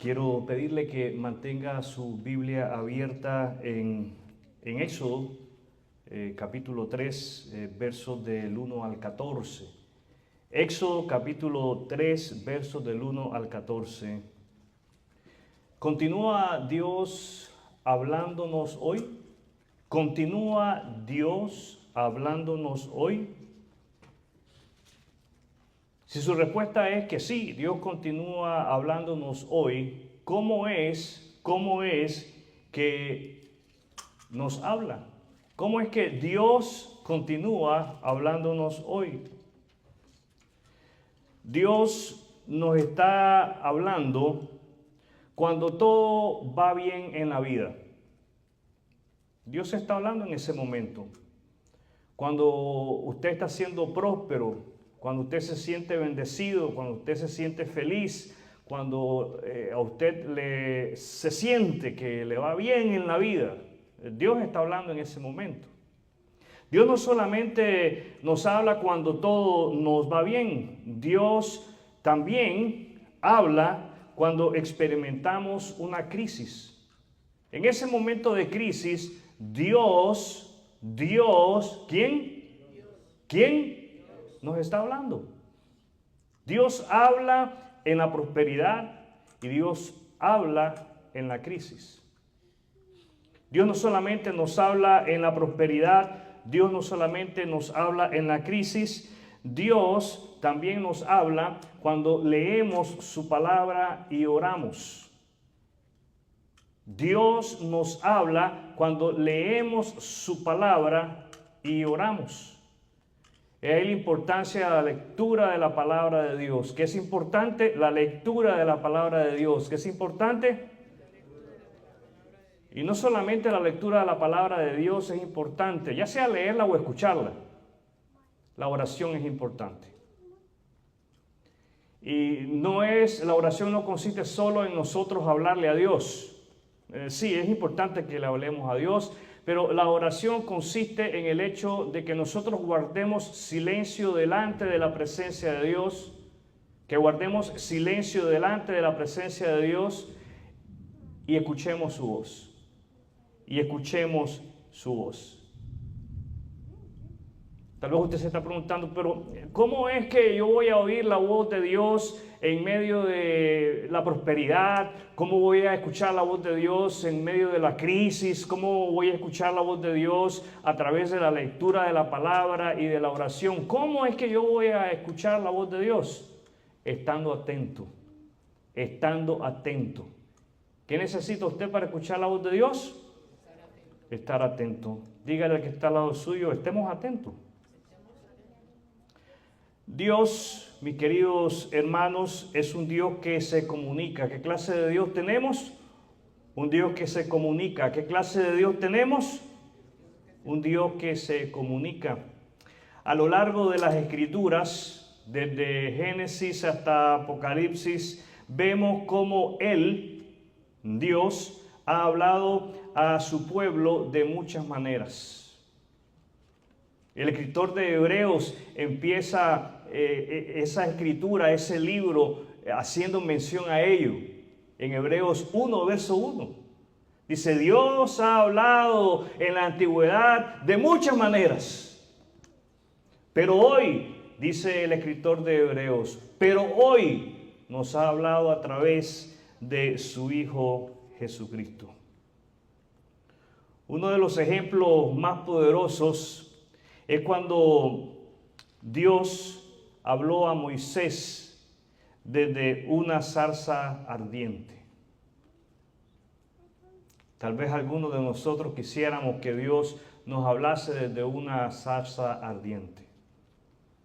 Quiero pedirle que mantenga su Biblia abierta en Éxodo, capítulo 3, versos del 1 al 14. Éxodo, capítulo 3, versos del 1 al 14. ¿Continúa Dios hablándonos hoy? ¿Continúa Dios hablándonos hoy? Si su respuesta es que sí, Dios continúa hablándonos hoy, ¿cómo es que nos habla? ¿Cómo es que Dios continúa hablándonos hoy? Dios nos está hablando cuando todo va bien en la vida. Dios está hablando en ese momento. Cuando usted está siendo próspero, cuando usted se siente bendecido, cuando usted se siente feliz, cuando a usted se siente que le va bien en la vida, Dios está hablando en ese momento. Dios no solamente nos habla cuando todo nos va bien, Dios también habla cuando experimentamos una crisis. En ese momento de crisis, Dios, ¿quién? Nos está hablando. Dios habla en la prosperidad y Dios habla en la crisis. Dios no solamente nos habla en la prosperidad, Dios no solamente nos habla en la crisis, Dios también nos habla cuando leemos su palabra y oramos. Dios nos habla cuando leemos su palabra y oramos. Es la importancia de la lectura de la palabra de Dios. ¿Qué es importante? La lectura de la palabra de Dios. ¿Qué es importante? Y no solamente la lectura de la palabra de Dios es importante, ya sea leerla o escucharla. La oración es importante. Y la oración no consiste solo en nosotros hablarle a Dios. Sí, es importante que le hablemos a Dios, pero la oración consiste en el hecho de que nosotros guardemos silencio delante de la presencia de Dios, que guardemos silencio delante de la presencia de Dios y escuchemos su voz. Y escuchemos su voz. Tal vez usted se está preguntando, pero ¿cómo es que yo voy a oír la voz de Dios en medio de la prosperidad? ¿Cómo voy a escuchar la voz de Dios en medio de la crisis? ¿Cómo voy a escuchar la voz de Dios a través de la lectura de la palabra y de la oración? ¿Cómo es que yo voy a escuchar la voz de Dios? Estando atento, estando atento. ¿Qué necesita usted para escuchar la voz de Dios? Estar atento. Dígale al que está al lado suyo, estemos atentos. Dios, mis queridos hermanos, es un Dios que se comunica. ¿Qué clase de Dios tenemos? Un Dios que se comunica. ¿Qué clase de Dios tenemos? Un Dios que se comunica. A lo largo de las Escrituras, desde Génesis hasta Apocalipsis, vemos cómo Dios, ha hablado a su pueblo de muchas maneras. El escritor de Hebreos empieza esa escritura, ese libro, haciendo mención a ello. En Hebreos 1, verso 1. Dice, Dios ha hablado en la antigüedad de muchas maneras. Pero hoy, dice el escritor de Hebreos, pero hoy nos ha hablado a través de su Hijo Jesucristo. Uno de los ejemplos más poderosos es cuando Dios habló a Moisés desde una zarza ardiente. Tal vez algunos de nosotros quisiéramos que Dios nos hablase desde una zarza ardiente.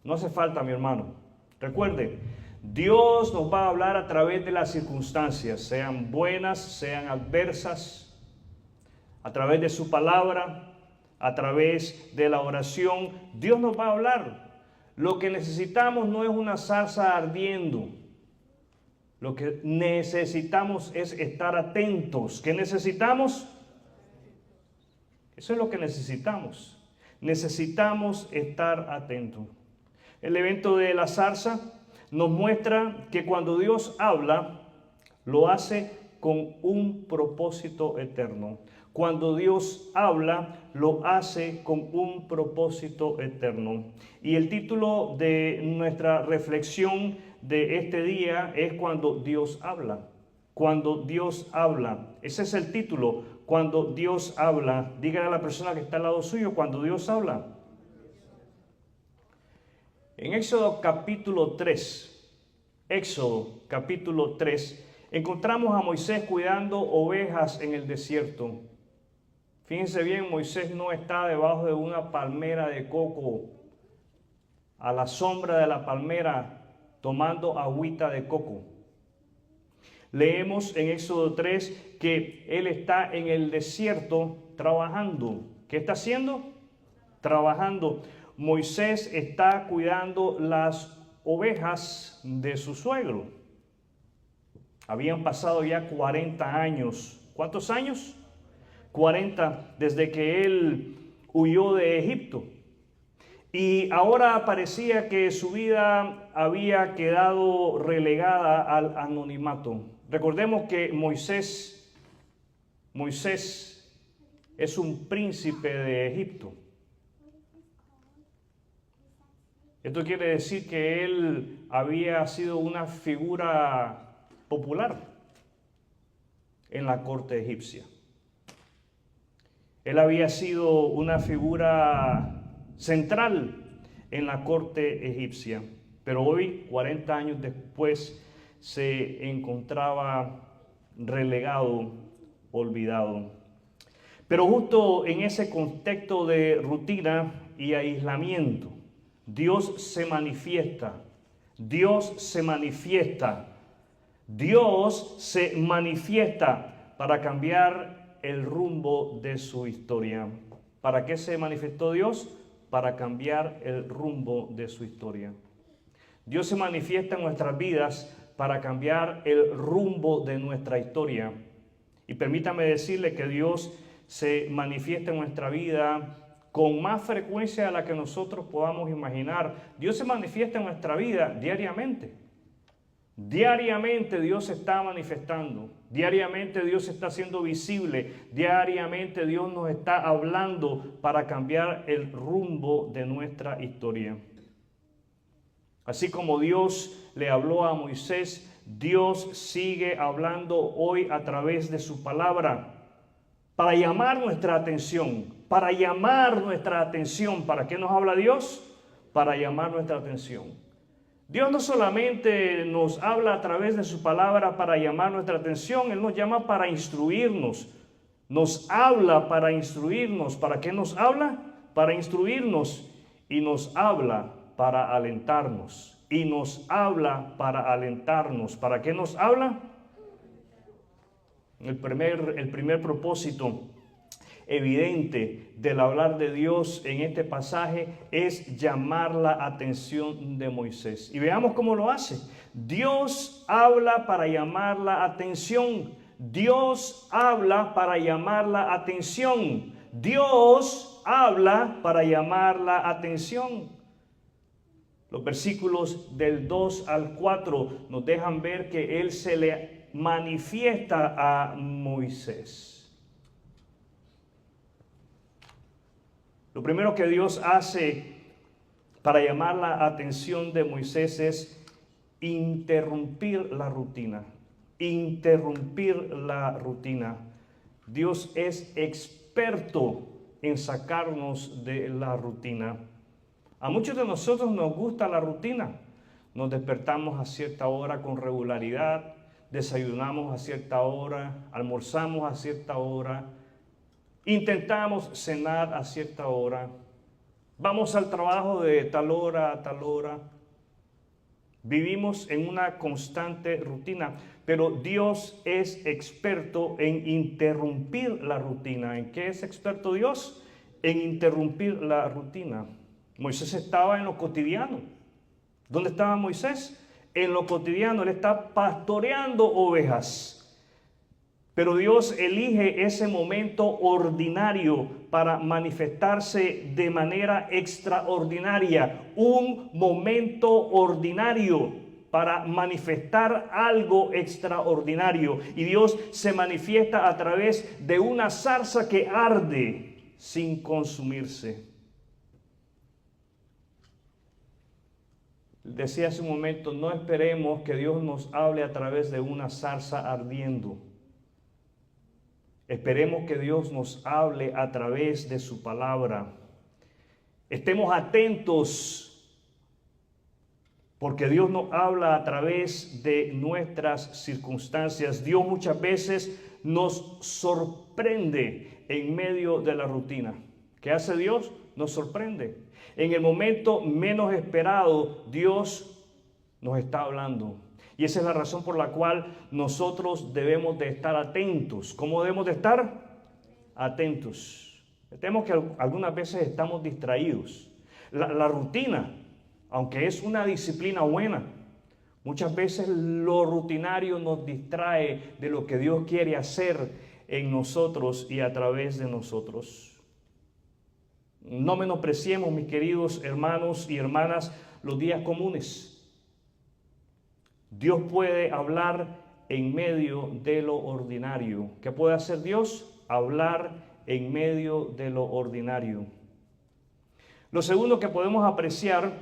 No hace falta, mi hermano. Recuerde, Dios nos va a hablar a través de las circunstancias, sean buenas, sean adversas, a través de su palabra, a través de la oración. Dios nos va a hablar. Lo que necesitamos no es una zarza ardiendo. Lo que necesitamos es estar atentos. ¿Qué necesitamos? Eso es lo que necesitamos. Necesitamos estar atentos. El evento de la zarza nos muestra que cuando Dios habla, lo hace con un propósito eterno. Cuando Dios habla, lo hace con un propósito eterno. Y el título de nuestra reflexión de este día es Cuando Dios habla. Cuando Dios habla. Ese es el título. Cuando Dios habla. Dígale a la persona que está al lado suyo, cuando Dios habla. En Éxodo capítulo 3, encontramos a Moisés cuidando ovejas en el desierto. Fíjense bien, Moisés no está debajo de una palmera de coco, a la sombra de la palmera, tomando agüita de coco. Leemos en Éxodo 3 que él está en el desierto trabajando. ¿Qué está haciendo? Trabajando. Moisés está cuidando las ovejas de su suegro. Habían pasado ya 40 años. ¿Cuántos años? 40 desde que él huyó de Egipto. Y ahora parecía que su vida había quedado relegada al anonimato. Recordemos que Moisés es un príncipe de Egipto. Esto quiere decir que él había sido una figura popular en la corte egipcia. Él había sido una figura central en la corte egipcia, pero hoy, 40 años después, se encontraba relegado, olvidado. Pero justo en ese contexto de rutina y aislamiento, Dios se manifiesta para cambiar el rumbo de su historia. ¿Para qué se manifestó Dios? Para cambiar el rumbo de su historia. Dios se manifiesta en nuestras vidas para cambiar el rumbo de nuestra historia. Y permítame decirle que Dios se manifiesta en nuestra vida con más frecuencia de la que nosotros podamos imaginar. Dios se manifiesta en nuestra vida diariamente. Diariamente Dios se está manifestando. Diariamente Dios se está haciendo visible. Diariamente Dios nos está hablando para cambiar el rumbo de nuestra historia. Así como Dios le habló a Moisés, Dios sigue hablando hoy a través de su palabra para llamar nuestra atención. ¿Para qué nos habla Dios? Para llamar nuestra atención. Dios no solamente nos habla a través de su palabra para llamar nuestra atención, Él nos llama para instruirnos. Nos habla para instruirnos. ¿Para qué nos habla? Para instruirnos. Y nos habla para alentarnos. ¿Para qué nos habla? El primer propósito evidente del hablar de Dios en este pasaje es llamar la atención de Moisés. Y veamos cómo lo hace. Dios habla para llamar la atención. Dios habla para llamar la atención. Dios habla para llamar la atención. Los versículos del 2 al 4 nos dejan ver que Él se le manifiesta a Moisés. Lo primero que Dios hace para llamar la atención de Moisés es interrumpir la rutina. Dios es experto en sacarnos de la rutina. A muchos de nosotros nos gusta la rutina. Nos despertamos a cierta hora con regularidad, desayunamos a cierta hora, almorzamos a cierta hora, intentamos cenar a cierta hora, vamos al trabajo de tal hora a tal hora. Vivimos en una constante rutina, pero Dios es experto en interrumpir la rutina. ¿En qué es experto Dios? En interrumpir la rutina. Moisés estaba en lo cotidiano. ¿Dónde estaba Moisés? En lo cotidiano. Él está pastoreando ovejas. Pero Dios elige ese momento ordinario para manifestarse de manera extraordinaria. Un momento ordinario para manifestar algo extraordinario. Y Dios se manifiesta a través de una zarza que arde sin consumirse. Decía hace un momento, no esperemos que Dios nos hable a través de una zarza ardiendo. Esperemos que Dios nos hable a través de su palabra. Estemos atentos, porque Dios nos habla a través de nuestras circunstancias. Dios muchas veces nos sorprende en medio de la rutina. ¿Qué hace Dios? Nos sorprende. En el momento menos esperado, Dios nos está hablando. Y esa es la razón por la cual nosotros debemos de estar atentos. ¿Cómo debemos de estar? Atentos. Tenemos que algunas veces estamos distraídos. La rutina, aunque es una disciplina buena, muchas veces lo rutinario nos distrae de lo que Dios quiere hacer en nosotros y a través de nosotros. No menospreciemos, mis queridos hermanos y hermanas, los días comunes. Dios puede hablar en medio de lo ordinario. ¿Qué puede hacer Dios? Hablar en medio de lo ordinario. Lo segundo que podemos apreciar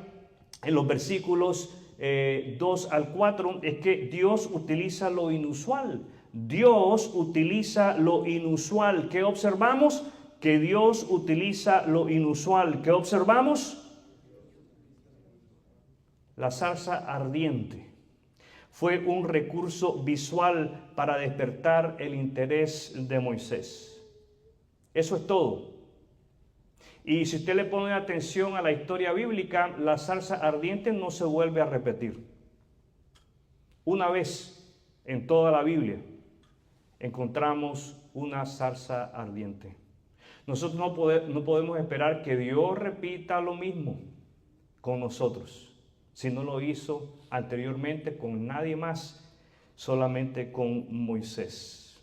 en los versículos 2 al 4 es que Dios utiliza lo inusual. Dios utiliza lo inusual. ¿Qué observamos? Que Dios utiliza lo inusual. ¿Qué observamos? La zarza ardiente fue un recurso visual para despertar el interés de Moisés. Eso es todo. Y si usted le pone atención a la historia bíblica, la zarza ardiente no se vuelve a repetir. Una vez en toda la Biblia encontramos una zarza ardiente. Nosotros no podemos esperar que Dios repita lo mismo con nosotros, si no lo hizo anteriormente con nadie más, solamente con Moisés.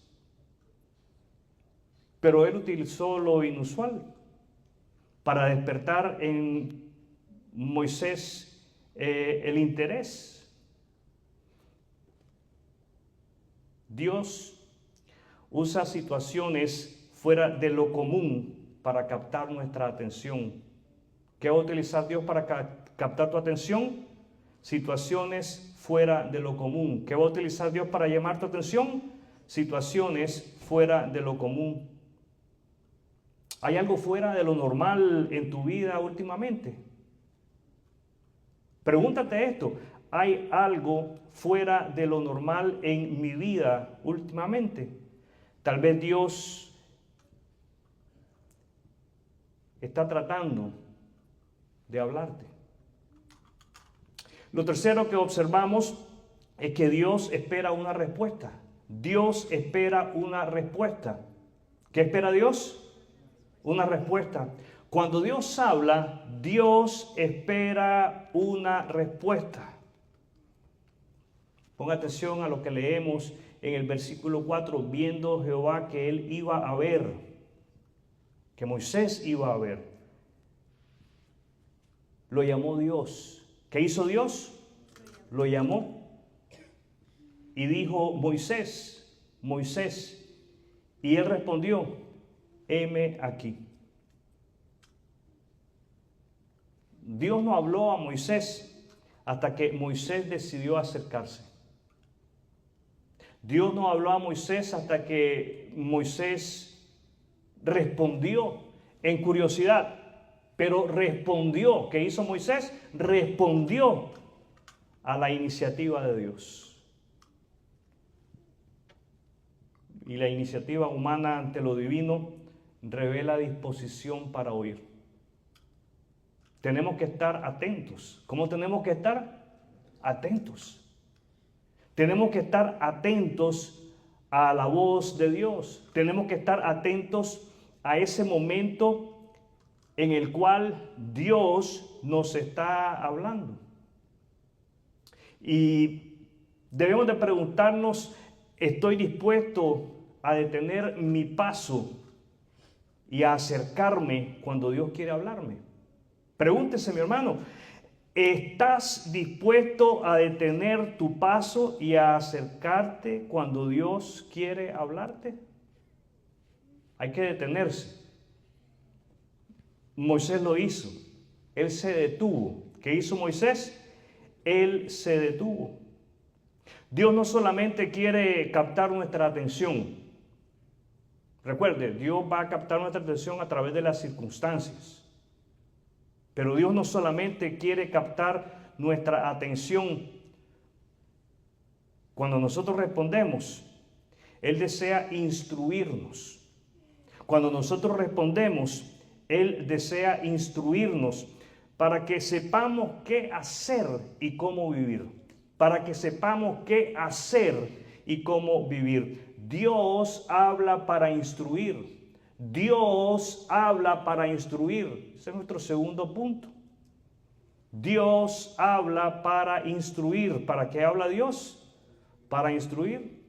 Pero él utilizó lo inusual para despertar en Moisés el interés. Dios usa situaciones fuera de lo común para captar nuestra atención. ¿Qué va a utilizar Dios para captar tu atención? Situaciones fuera de lo común. ¿Qué va a utilizar Dios para llamar tu atención? Situaciones fuera de lo común. ¿Hay algo fuera de lo normal en tu vida últimamente? Pregúntate esto. ¿Hay algo fuera de lo normal en mi vida últimamente? Tal vez Dios está tratando de hablarte. Lo tercero que observamos es que Dios espera una respuesta. Dios espera una respuesta. ¿Qué espera Dios? Una respuesta. Cuando Dios habla, Dios espera una respuesta. Ponga atención a lo que leemos en el versículo 4. Viendo Jehová que él iba a ver, que Moisés iba a ver, lo llamó Dios. ¿Qué hizo Dios? Lo llamó y dijo: Moisés, Moisés. Y él respondió: heme aquí. Dios no habló a Moisés hasta que Moisés decidió acercarse. Dios no habló a Moisés hasta que Moisés respondió en curiosidad, pero respondió. ¿Qué hizo Moisés? Respondió a la iniciativa de Dios. Y la iniciativa humana ante lo divino revela disposición para oír. Tenemos que estar atentos. ¿Cómo tenemos que estar? Atentos. Tenemos que estar atentos a la voz de Dios. Tenemos que estar atentos a ese momento en el cual Dios nos está hablando. Y debemos de preguntarnos: ¿estoy dispuesto a detener mi paso y a acercarme cuando Dios quiere hablarme? Pregúntese, mi hermano, ¿Estás dispuesto a detener tu paso y a acercarte cuando Dios quiere hablarte? Hay que detenerse. Moisés lo hizo. Él se detuvo. ¿Qué hizo Moisés? Él se detuvo. Dios no solamente quiere captar nuestra atención. Recuerde, Dios va a captar nuestra atención a través de las circunstancias. Pero Dios no solamente quiere captar nuestra atención cuando nosotros respondemos. Él desea instruirnos. Cuando nosotros respondemos, Él desea instruirnos para que sepamos qué hacer y cómo vivir. Para que sepamos qué hacer y cómo vivir. Dios habla para instruir. Dios habla para instruir. Ese es nuestro segundo punto. Dios habla para instruir. ¿Para qué habla Dios? Para instruir.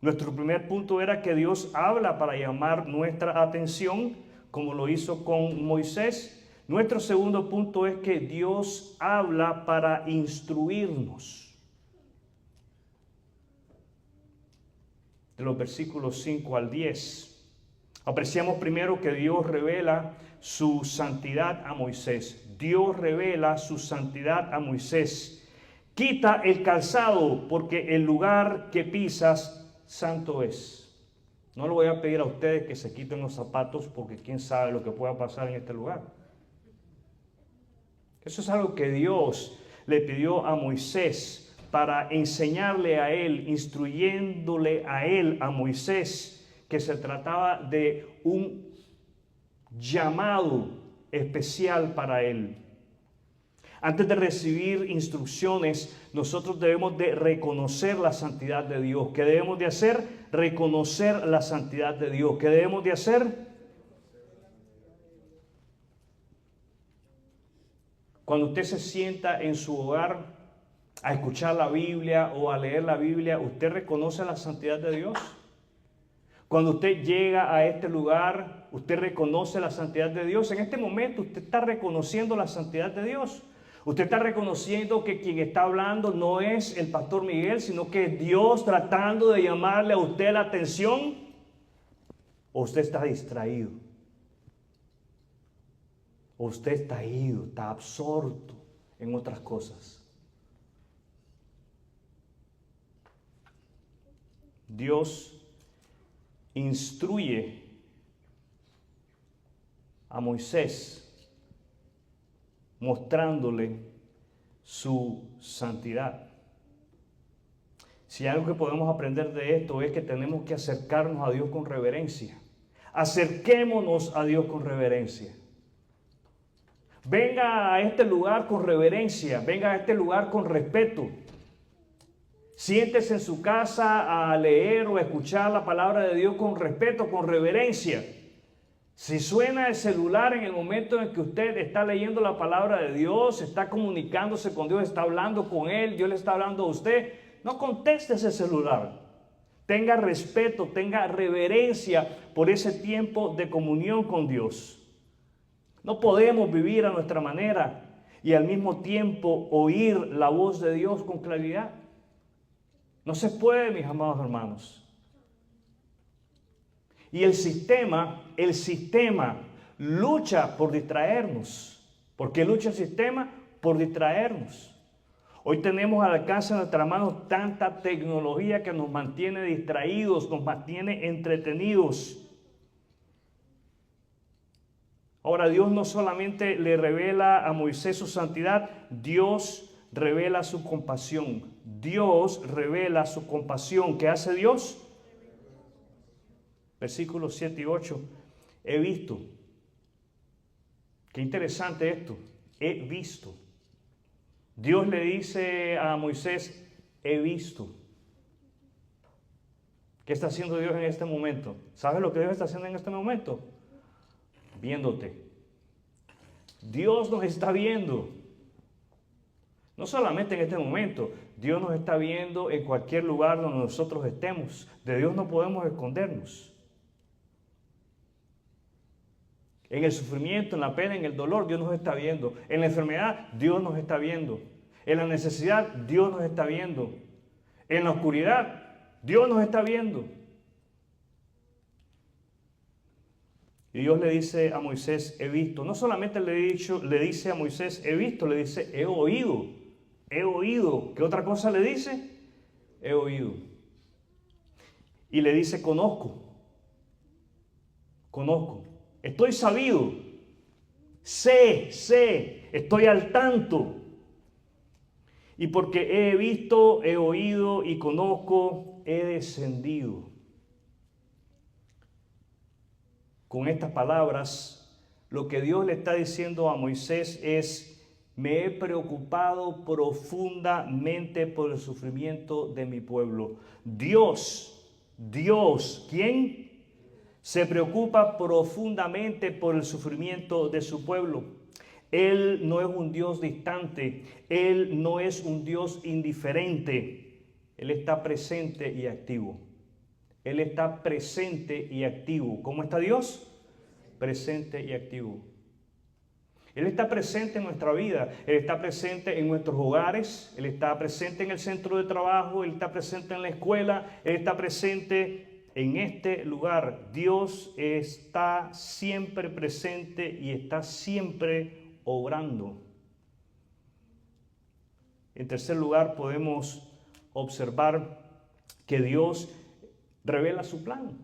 Nuestro primer punto era que Dios habla para llamar nuestra atención, como lo hizo con Moisés. Nuestro segundo punto es que Dios habla para instruirnos. De los versículos 5 al 10. Apreciamos primero que Dios revela su santidad a Moisés. Dios revela su santidad a Moisés. Quita el calzado porque el lugar que pisas santo es. No le voy a pedir a ustedes que se quiten los zapatos porque quién sabe lo que pueda pasar en este lugar. Eso es algo que Dios le pidió a Moisés para enseñarle a él, instruyéndole a él, a Moisés, que se trataba de un llamado especial para él. Antes de recibir instrucciones, nosotros debemos de reconocer la santidad de Dios. ¿Qué debemos de hacer? Reconocer la santidad de Dios. ¿Qué debemos de hacer? Cuando usted se sienta en su hogar a escuchar la Biblia o a leer la Biblia, ¿usted reconoce la santidad de Dios? Cuando usted llega a este lugar, ¿usted reconoce la santidad de Dios? En este momento usted está reconociendo la santidad de Dios. Usted está reconociendo que quien está hablando no es el pastor Miguel, sino que es Dios tratando de llamarle a usted la atención. ¿O usted está distraído? ¿O usted está ido, está absorto en otras cosas? Dios instruye a Moisés mostrándole su santidad. Si algo que podemos aprender de esto es que tenemos que acercarnos a Dios con reverencia. Acerquémonos a Dios con reverencia. Venga a este lugar con reverencia, venga a este lugar con respeto. Siéntese en su casa a leer o a escuchar la palabra de Dios con respeto, con reverencia. Si suena el celular en el momento en que usted está leyendo la palabra de Dios, está comunicándose con Dios, está hablando con Él, Dios le está hablando a usted, no conteste ese celular. Tenga respeto, tenga reverencia por ese tiempo de comunión con Dios. No podemos vivir a nuestra manera y al mismo tiempo oír la voz de Dios con claridad. No se puede, mis amados hermanos. Y el sistema lucha por distraernos. ¿Por qué lucha el sistema? Por distraernos. Hoy tenemos al alcance de nuestras manos tanta tecnología que nos mantiene distraídos, nos mantiene entretenidos. Ahora, Dios no solamente le revela a Moisés su santidad, Dios revela su compasión. Dios revela su compasión. ¿Qué hace Dios? Versículos 7 y 8. He visto. Qué interesante esto. He visto. Dios le dice a Moisés, he visto. ¿Qué está haciendo Dios en este momento? ¿Sabes lo que Dios está haciendo en este momento? Viéndote. Dios nos está viendo. No solamente en este momento, Dios nos está viendo en cualquier lugar donde nosotros estemos. De Dios no podemos escondernos. En el sufrimiento, en la pena, en el dolor, Dios nos está viendo. En la enfermedad, Dios nos está viendo. En la necesidad, Dios nos está viendo. En la oscuridad, Dios nos está viendo. Y Dios le dice a Moisés, he visto. No solamente le dice a Moisés, he visto, le dice, he oído. He oído. ¿Qué otra cosa le dice? He oído. Y le dice, conozco. Conozco. Estoy sabido. Sé, estoy al tanto. Y porque he visto, he oído y conozco, he descendido. Con estas palabras, lo que Dios le está diciendo a Moisés es, me he preocupado profundamente por el sufrimiento de mi pueblo. Dios, ¿quién? Se preocupa profundamente por el sufrimiento de su pueblo. Él no es un Dios distante, Él no es un Dios indiferente. Él está presente y activo. Él está presente y activo. ¿Cómo está Dios? Presente y activo. Él está presente en nuestra vida, Él está presente en nuestros hogares, Él está presente en el centro de trabajo, Él está presente en la escuela, Él está presente en este lugar. Dios está siempre presente y está siempre obrando. En tercer lugar, podemos observar que Dios revela su plan.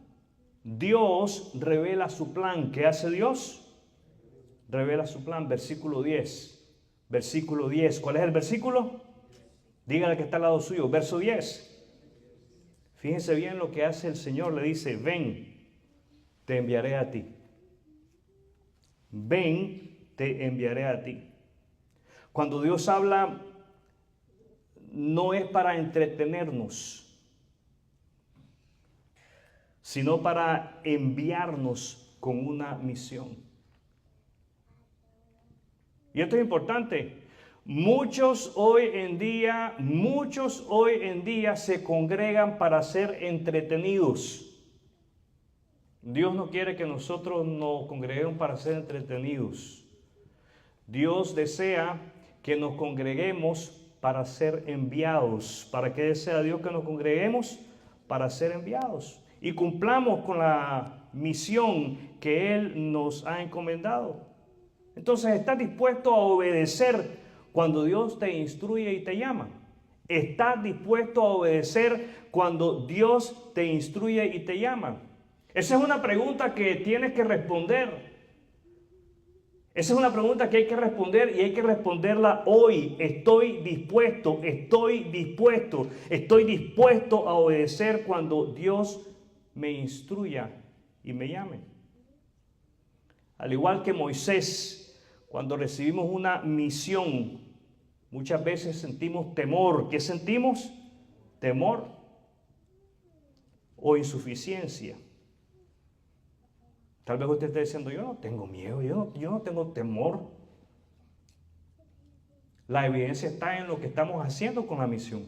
Dios revela su plan. ¿Qué hace Dios? Revela su plan. Versículo 10. Versículo 10. ¿Cuál es el versículo? Dígale que está al lado suyo. Verso 10. Fíjense bien lo que hace el Señor. Le dice, ven, te enviaré a ti. Ven, te enviaré a ti. Cuando Dios habla, no es para entretenernos, sino para enviarnos con una misión. Y esto es importante. Muchos hoy en día se congregan para ser entretenidos. Dios no quiere que nosotros nos congreguemos para ser entretenidos. Dios desea que nos congreguemos para ser enviados. ¿Para qué desea Dios que nos congreguemos? Para ser enviados. Y cumplamos con la misión que Él nos ha encomendado. Entonces, ¿estás dispuesto a obedecer cuando Dios te instruye y te llama? ¿Estás dispuesto a obedecer cuando Dios te instruye y te llama? Esa es una pregunta que tienes que responder. Esa es una pregunta que hay que responder y hay que responderla hoy. Estoy dispuesto a obedecer cuando Dios me instruya y me llame. Al igual que Moisés, cuando recibimos una misión, muchas veces sentimos temor. ¿Qué sentimos? Temor o insuficiencia. Tal vez usted esté diciendo, yo no tengo miedo, yo no tengo temor. La evidencia está en lo que estamos haciendo con la misión.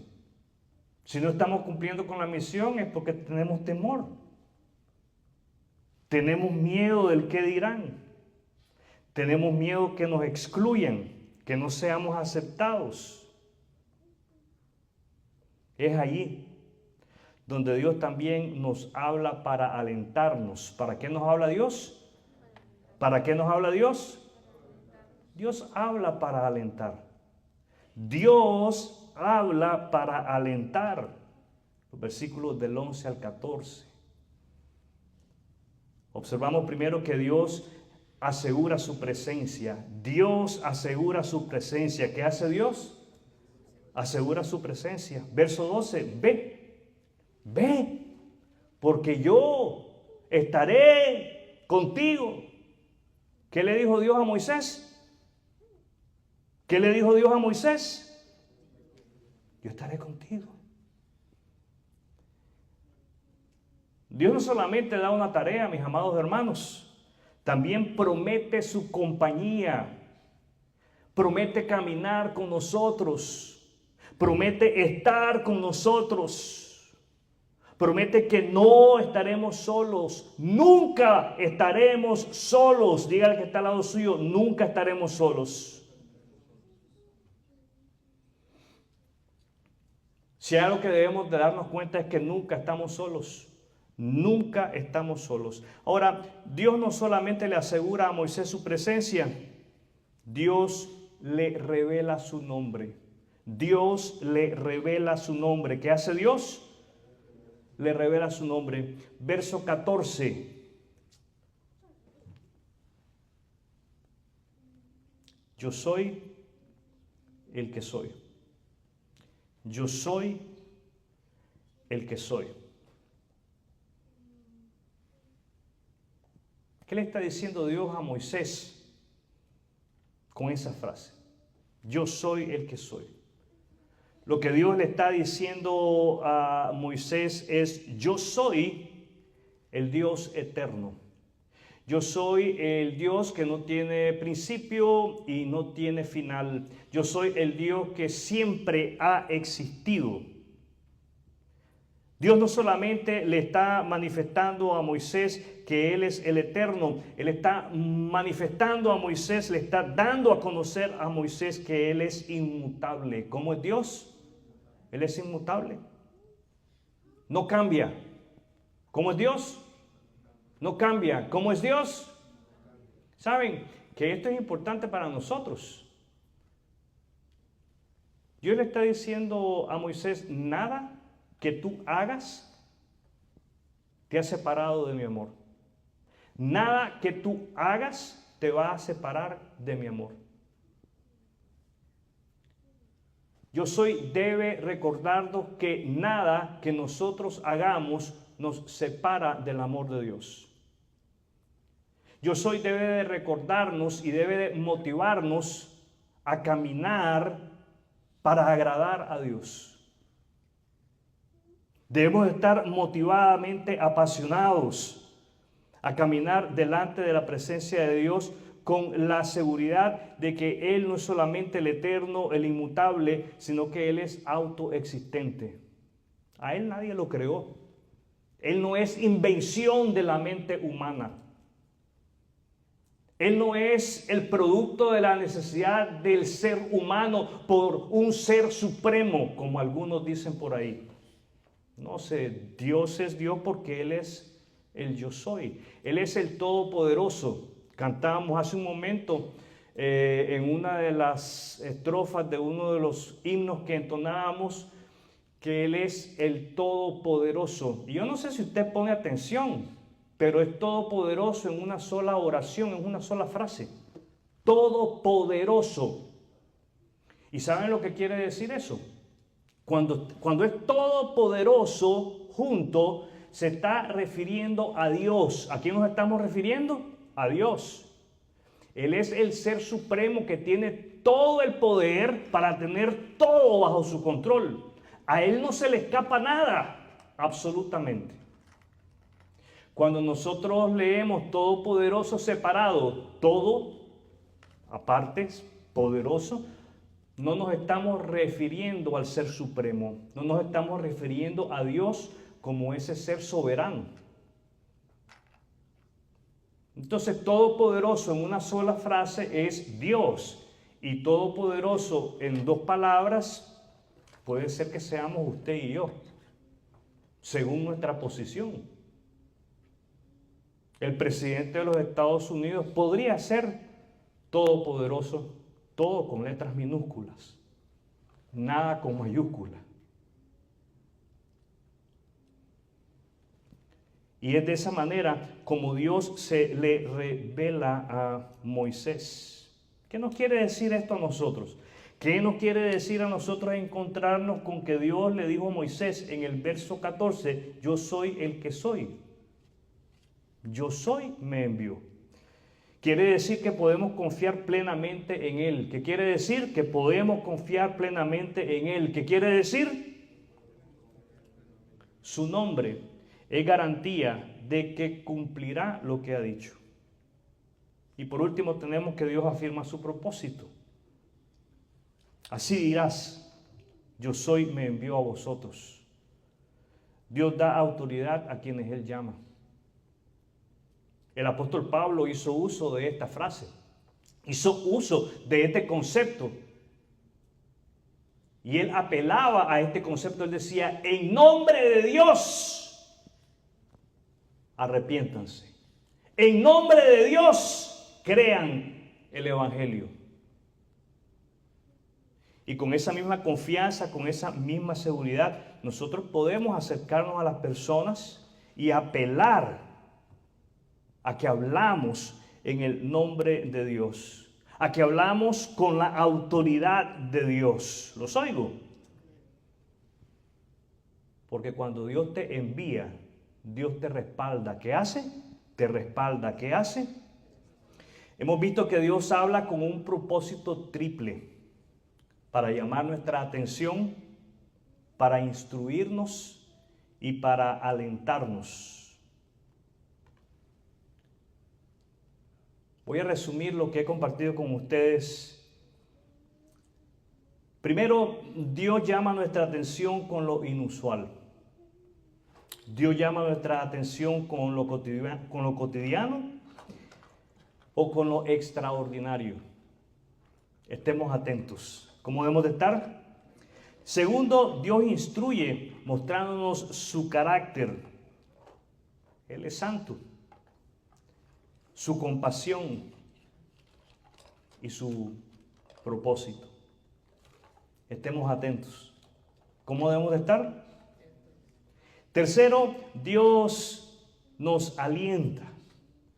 Si no estamos cumpliendo con la misión es porque tenemos temor. Tenemos miedo del qué dirán. Tenemos miedo que nos excluyan, que no seamos aceptados. Es allí donde Dios también nos habla para alentarnos. ¿Para qué nos habla Dios? ¿Para qué nos habla Dios? Dios habla para alentar. Dios habla para alentar. Los versículos del 11 al 14. Observamos primero que Dios asegura su presencia. Dios asegura su presencia. ¿Qué hace Dios? Asegura su presencia. Verso 12. Ve, porque yo estaré contigo. ¿Qué le dijo Dios a Moisés? ¿Qué le dijo Dios a Moisés? Yo estaré contigo. Dios no solamente da una tarea, mis amados hermanos, también promete su compañía, promete caminar con nosotros, promete estar con nosotros, Promete que no estaremos solos, nunca estaremos solos. Diga al que está al lado suyo, nunca estaremos solos. Si hay algo que debemos de darnos cuenta es que nunca estamos solos. Nunca estamos solos. Ahora, Dios no solamente le asegura a Moisés su presencia, Dios le revela su nombre. Dios le revela su nombre. ¿Qué hace Dios? Le revela su nombre. Verso 14. Yo soy el que soy. Yo soy el que soy. ¿Qué le está diciendo Dios a Moisés con esa frase? Yo soy el que soy. Lo que Dios le está diciendo a Moisés es: yo soy el Dios eterno. Yo soy el Dios que no tiene principio y no tiene final. Yo soy el Dios que siempre ha existido. Dios no solamente le está manifestando a Moisés que Él es el eterno, Él está manifestando a Moisés, le está dando a conocer a Moisés que Él es inmutable. ¿Cómo es Dios? Él es inmutable. No cambia. ¿Cómo es Dios? No cambia. ¿Cómo es Dios? ¿Saben que esto es importante para nosotros? Dios le está diciendo a Moisés: nada que tú hagas te ha separado de mi amor. Nada que tú hagas te va a separar de mi amor. Yo soy debe recordarnos que nada que nosotros hagamos nos separa del amor de Dios. Yo soy debe de recordarnos y debe de motivarnos a caminar para agradar a Dios. Debemos estar motivadamente apasionados a caminar delante de la presencia de Dios con la seguridad de que Él no es solamente el eterno, el inmutable, sino que Él es autoexistente. A Él nadie lo creó. Él no es invención de la mente humana. Él no es el producto de la necesidad del ser humano por un ser supremo, como algunos dicen por ahí. No sé, Dios es Dios porque Él es el yo soy. Él es el Todopoderoso. Cantábamos hace un momento en una de las estrofas de uno de los himnos que entonábamos que Él es el Todopoderoso. Y yo no sé si usted pone atención, pero es todopoderoso en una sola oración, en una sola frase. Todopoderoso. ¿Y saben lo que quiere decir eso? Cuando es todopoderoso junto, se está refiriendo a Dios. ¿A quién nos estamos refiriendo? A Dios. Él es el ser supremo que tiene todo el poder para tener todo bajo su control. A Él no se le escapa nada, absolutamente. Cuando nosotros leemos todopoderoso separado, todo, aparte, poderoso, no nos estamos refiriendo al ser supremo, no nos estamos refiriendo a Dios como ese ser soberano. Entonces, todopoderoso en una sola frase es Dios, y todopoderoso en dos palabras puede ser que seamos usted y yo, según nuestra posición. El presidente de los Estados Unidos podría ser todopoderoso, todo con letras minúsculas, nada con mayúsculas. Y es de esa manera como Dios se le revela a Moisés. ¿Qué nos quiere decir esto a nosotros? ¿Qué nos quiere decir a nosotros encontrarnos con que Dios le dijo a Moisés en el verso 14, yo soy el que soy? Yo soy, me envió. Quiere decir que podemos confiar plenamente en Él. ¿Qué quiere decir? Que podemos confiar plenamente en Él. ¿Qué quiere decir? Su nombre es garantía de que cumplirá lo que ha dicho. Y por último tenemos que Dios afirma su propósito. Así dirás, yo soy, me envió a vosotros. Dios da autoridad a quienes Él llama. El apóstol Pablo hizo uso de esta frase, hizo uso de este concepto. Y él apelaba a este concepto. Él decía, en nombre de Dios, arrepiéntanse. En nombre de Dios, crean el Evangelio. Y con esa misma confianza, con esa misma seguridad, nosotros podemos acercarnos a las personas y apelar a que hablamos en el nombre de Dios, a que hablamos con la autoridad de Dios. ¿Los oigo? Porque cuando Dios te envía, Dios te respalda. ¿Qué hace? Te respalda. ¿Qué hace? Hemos visto que Dios habla con un propósito triple: para llamar nuestra atención, para instruirnos y para alentarnos. Voy a resumir lo que he compartido con ustedes. Primero, Dios llama nuestra atención con lo inusual. Dios llama nuestra atención con lo cotidiano o con lo extraordinario. Estemos atentos. ¿Cómo debemos de estar? Segundo, Dios instruye mostrándonos su carácter. Él es santo. Su compasión y su propósito. Estemos atentos. ¿Cómo debemos de estar? Tercero, Dios nos alienta.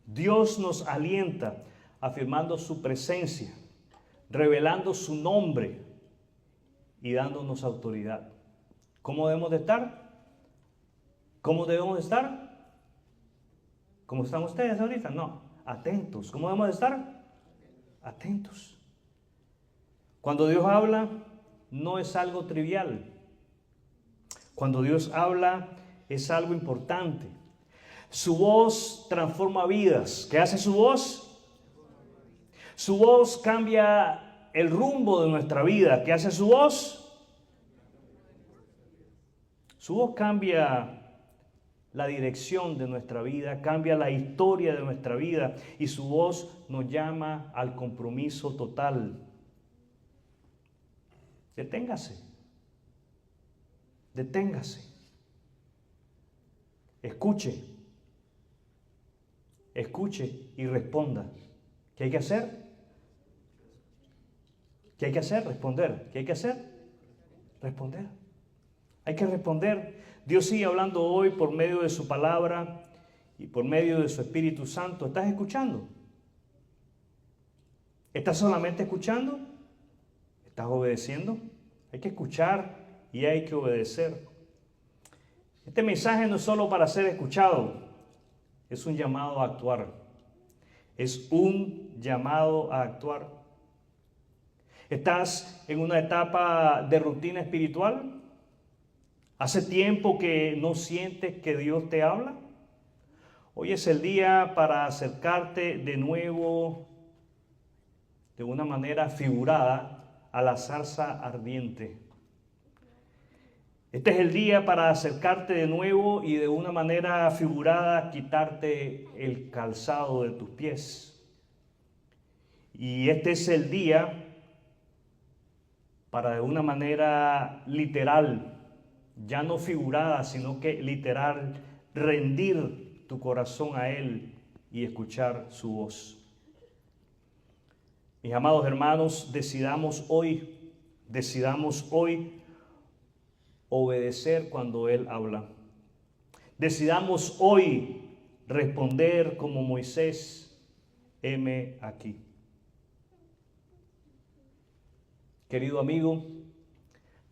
Dios nos alienta afirmando su presencia, revelando su nombre y dándonos autoridad. ¿Cómo debemos de estar? ¿Cómo debemos de estar? ¿Cómo están ustedes ahorita? No, atentos. ¿Cómo debemos de estar? Atentos. Cuando Dios habla, no es algo trivial. Cuando Dios habla, es algo importante. Su voz transforma vidas. ¿Qué hace su voz? Su voz cambia el rumbo de nuestra vida. ¿Qué hace su voz? Su voz cambia la dirección de nuestra vida, cambia la historia de nuestra vida, y su voz nos llama al compromiso total. Deténgase. Deténgase. Escuche. Escuche y responda. ¿Qué hay que hacer? ¿Qué hay que hacer? Responder. ¿Qué hay que hacer? Responder. Hay que responder. Dios sigue hablando hoy por medio de su palabra y por medio de su Espíritu Santo. ¿Estás escuchando? ¿Estás solamente escuchando? ¿Estás obedeciendo? Hay que escuchar y hay que obedecer. Este mensaje no es solo para ser escuchado, es un llamado a actuar. Es un llamado a actuar. ¿Estás en una etapa de rutina espiritual? ¿Hace tiempo que no sientes que Dios te habla? Hoy es el día para acercarte de nuevo, de una manera figurada, a la zarza ardiente. Este es el día para acercarte de nuevo y de una manera figurada quitarte el calzado de tus pies. Y este es el día para de una manera literal, ya no figurada, sino que literal, rendir tu corazón a Él y escuchar su voz. Mis amados hermanos, decidamos hoy obedecer cuando Él habla. Decidamos hoy responder como Moisés: heme aquí. Querido amigo,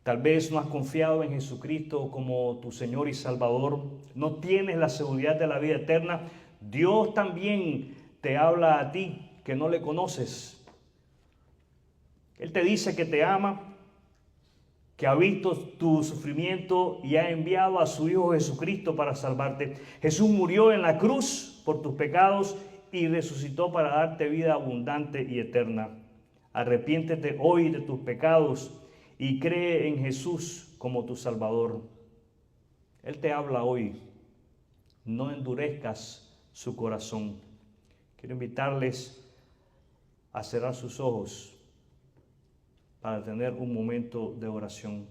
tal vez no has confiado en Jesucristo como tu Señor y Salvador, no tienes la seguridad de la vida eterna. Dios también te habla a ti que no le conoces. Él te dice que te ama, que ha visto tu sufrimiento y ha enviado a su Hijo Jesucristo para salvarte. Jesús murió en la cruz por tus pecados y resucitó para darte vida abundante y eterna. Arrepiéntete hoy de tus pecados y cree en Jesús como tu Salvador. Él te habla hoy. No endurezcas su corazón. Quiero invitarles a cerrar sus ojos para tener un momento de oración.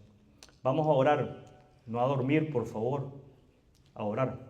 Vamos a orar, no a dormir, por favor, a orar.